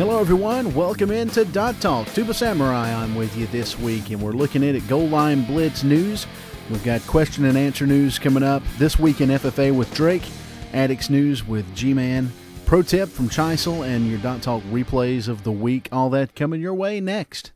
Hello everyone, welcome into Dot Talk. Tuba Samurai on with you this week, and we're looking at Goal Line Blitz news. We've got question and answer news coming up this week in FFA with Drake, ADDicts news with Gman, pro tip from Chysil, and your Dot Talk replays of the week. All that coming your way next.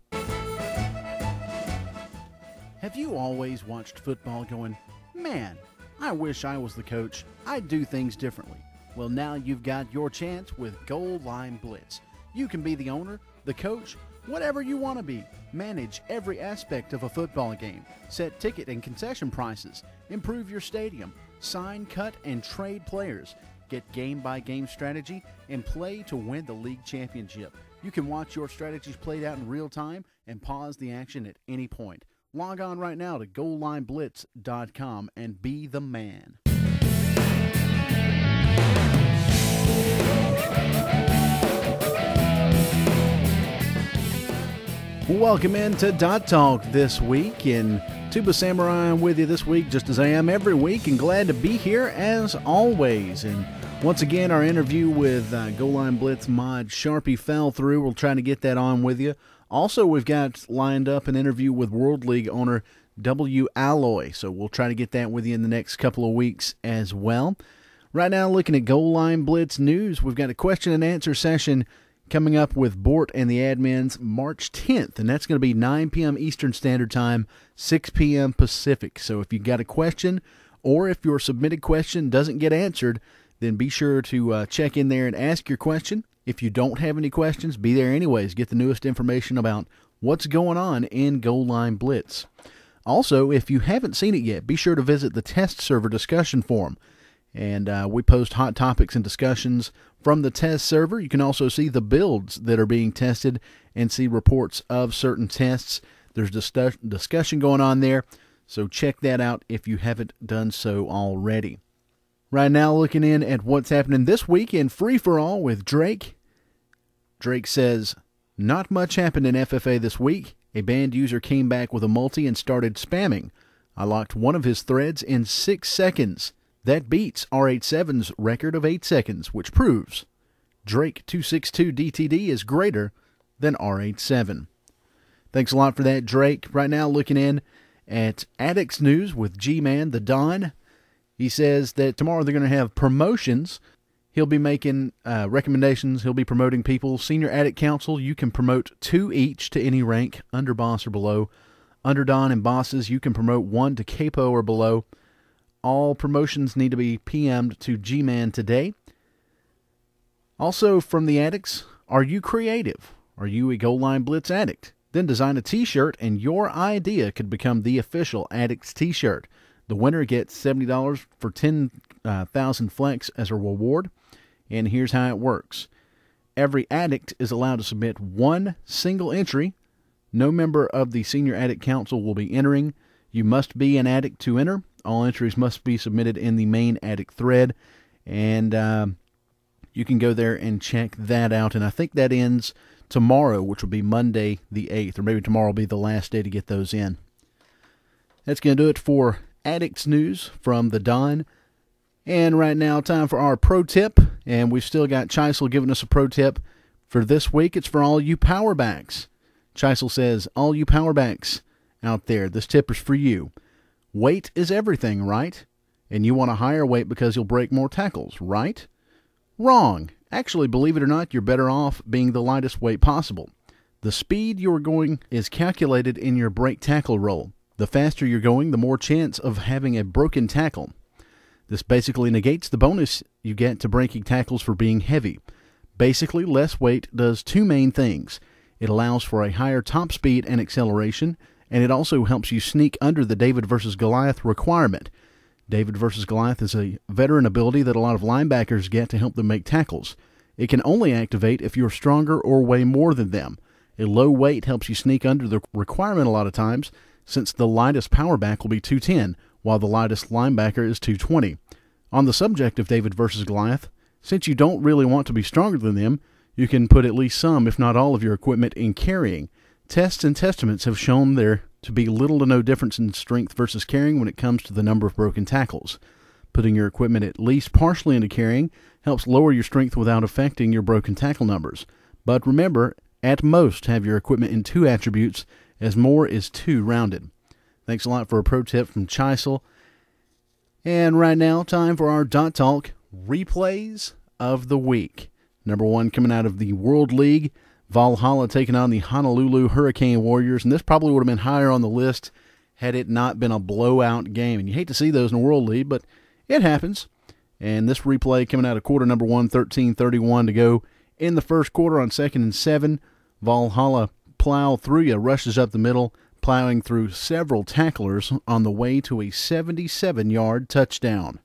Have you always watched football going, man, I wish I was the coach, I'd do things differently? Well, now you've got your chance with Goal Line Blitz. You can be the owner, the coach, whatever you want to be. Manage every aspect of a football game. Set ticket and concession prices. Improve your stadium. Sign, cut, and trade players. Get game-by-game strategy and play to win the league championship. You can watch your strategies played out in real time and pause the action at any point. Log on right now to goallineblitz.com and be the man. Welcome into Dot Talk this week, and Tuba Samurai with you this week, just as I am every week, and glad to be here as always. And once again, our interview with Goal Line Blitz mod Sharpie fell through. We'll try to get that on with you. Also, we've got lined up an interview with World League owner W. Alloy, so we'll try to get that with you in the next couple of weeks as well. Right now, looking at Goal Line Blitz news, we've got a question and answer session coming up with Bort and the admins March 10th, and that's going to be 9 p.m. Eastern Standard Time, 6 p.m. Pacific. So if you've got a question, or if your submitted question doesn't get answered, then be sure to check in there and ask your question. If you don't have any questions, be there anyways. Get the newest information about what's going on in Goal Line Blitz. Also, if you haven't seen it yet, be sure to visit the test server discussion forum. And we post hot topics and discussions from the test server. You can also see the builds that are being tested and see reports of certain tests. There's discussion going on there, so check that out if you haven't done so already. Right now, looking in at what's happening this week in Free-for-All with Drake. Drake says, not much happened in FFA this week. A banned user came back with a multi and started spamming. I locked one of his threads in 6 seconds. That beats R87's record of 8 seconds, which proves Drake 262 DTD is greater than R87. Thanks a lot for that, Drake. Right now, looking in at ADDicts news with Gman, the Don. He says that tomorrow they're going to have promotions. He'll be making recommendations. He'll be promoting people. Senior Addict Council, you can promote 2 each to any rank, under boss or below. Under Don and bosses, you can promote 1 to capo or below. All promotions need to be PM'd to Gman today. Also from the Addicts, are you creative? Are you a Goal Line Blitz addict? Then design a t-shirt and your idea could become the official Addicts t-shirt. The winner gets $70 for 10,000 flex as a reward. And here's how it works. Every addict is allowed to submit 1 single entry. No member of the Senior Addict Council will be entering. You must be an addict to enter. All entries must be submitted in the main addict thread, and you can go there and check that out. And I think that ends tomorrow, which will be Monday the 8th, or maybe tomorrow will be the last day to get those in. That's going to do it for Addicts News from the Don. And right now, time for our pro tip, and we've still got Chysil giving us a pro tip for this week. It's for all you powerbacks. Chysil says, all you powerbacks out there, this tip is for you. Weight is everything, right? And you want a higher weight because you'll break more tackles, right? Wrong. Actually, believe it or not, you're better off being the lightest weight possible. The speed you're going is calculated in your break tackle roll. The faster you're going, the more chance of having a broken tackle. This basically negates the bonus you get to breaking tackles for being heavy. Basically, less weight does 2 main things. It allows for a higher top speed and acceleration, and it also helps you sneak under the David versus Goliath requirement. David versus Goliath is a veteran ability that a lot of linebackers get to help them make tackles. It can only activate if you're stronger or weigh more than them. A low weight helps you sneak under the requirement a lot of times, since the lightest powerback will be 210, while the lightest linebacker is 220. On the subject of David versus Goliath, since you don't really want to be stronger than them, you can put at least some, if not all, of your equipment in carrying. Tests and testaments have shown there to be little to no difference in strength versus carrying when it comes to the number of broken tackles. Putting your equipment at least partially into carrying helps lower your strength without affecting your broken tackle numbers. But remember, at most, have your equipment in 2 attributes, as more is 2 rounded. Thanks a lot for a pro tip from Chysil. And right now, time for our Dot Talk replays of the week. Number 1 coming out of the World League, Valhalla taking on the Honolulu Hurricane Warriors, and this probably would have been higher on the list had it not been a blowout game. And you hate to see those in the World League, but it happens. And this replay coming out of quarter number 1, 13:31 to go in the first quarter on 2nd and 7. Valhalla plow through you, rushes up the middle, plowing through several tacklers on the way to a 77-yard touchdown.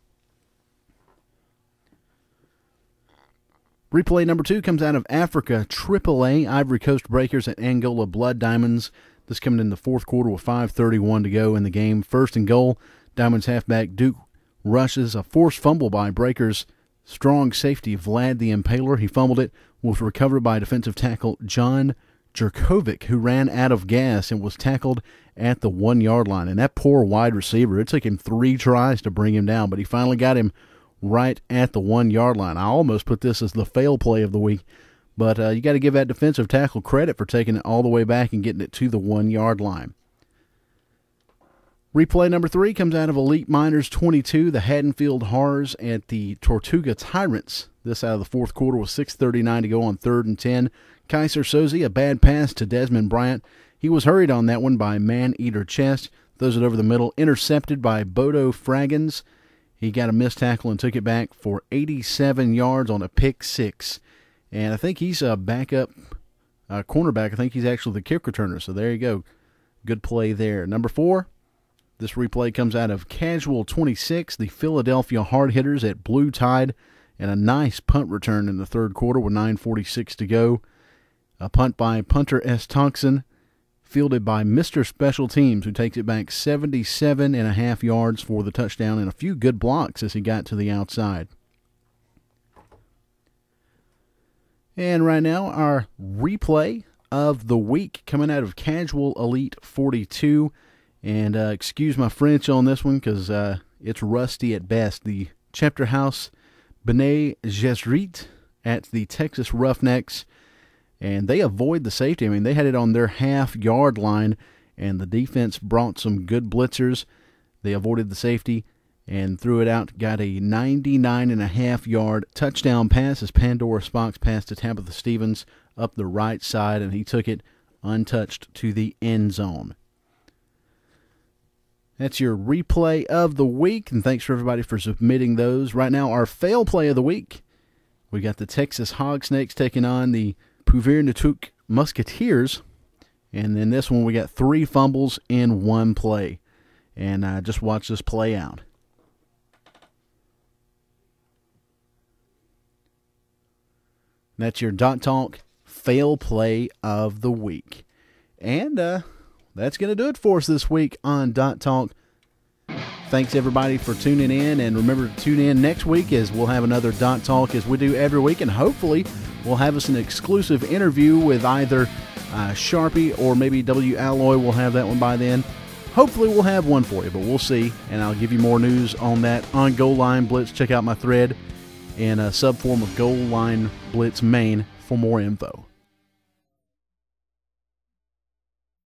Replay number 2 comes out of Africa, AAA, Ivory Coast Breakers at Angola Blood Diamonds. This coming in the fourth quarter with 5:31 to go in the game. First and goal, Diamonds halfback Duke rushes a forced fumble by Breakers' strong safety Vlad the Impaler. He fumbled it, was recovered by defensive tackle John Jerkovic, who ran out of gas and was tackled at the 1-yard line. And that poor wide receiver, it took him 3 tries to bring him down, but he finally got him right at the 1-yard line. I almost put this as the fail play of the week, but you got to give that defensive tackle credit for taking it all the way back and getting it to the 1-yard line. Replay number 3 comes out of Elite Miners 22, the Haddonfield Horrors at the Tortuga Tyrants. This out of the fourth quarter with 6:39 to go on 3rd and 10. Kaiser Soze, a bad pass to Desmond Bryant. He was hurried on that one by Man-Eater Chest. Throws it over the middle, intercepted by Bodo Fraggins. He got a missed tackle and took it back for 87 yards on a pick 6. And I think he's a backup cornerback. I think he's actually the kick returner. So there you go. Good play there. Number 4, this replay comes out of Casual 26, the Philadelphia Hard Hitters at Blue Tide. And a nice punt return in the third quarter with 9:46 to go. A punt by punter S. Thompson, fielded by Mr. Special Teams, who takes it back 77.5 yards for the touchdown and a few good blocks as he got to the outside. And right now, our replay of the week coming out of Casual Elite 42. And excuse my French on this one because it's rusty at best. The Chapter House B'nai Gesserit at the Texas Roughnecks. And they avoid the safety. I mean, they had it on their half-yard line, and the defense brought some good blitzers. They avoided the safety and threw it out. Got a 99.5-yard touchdown pass as Pandora Spock's pass to Tabitha Stevens up the right side, and he took it untouched to the end zone. That's your replay of the week, and thanks for everybody for submitting those. Right now, our fail play of the week. We got the Texas Hog Snakes taking on the Puvirnutuk Musketeers. And then this one, we got 3 fumbles in 1 play. And just watch this play out. That's your Dot Talk fail play of the week. And that's going to do it for us this week on Dot Talk. Thanks, everybody, for tuning in. And remember to tune in next week as we'll have another Dot Talk as we do every week. And hopefully we'll have us an exclusive interview with either Sharpie or maybe W. Alloy. We'll have that one by then. Hopefully we'll have one for you, but we'll see. And I'll give you more news on that on Goal Line Blitz. Check out my thread in a subform of Goal Line Blitz Main for more info.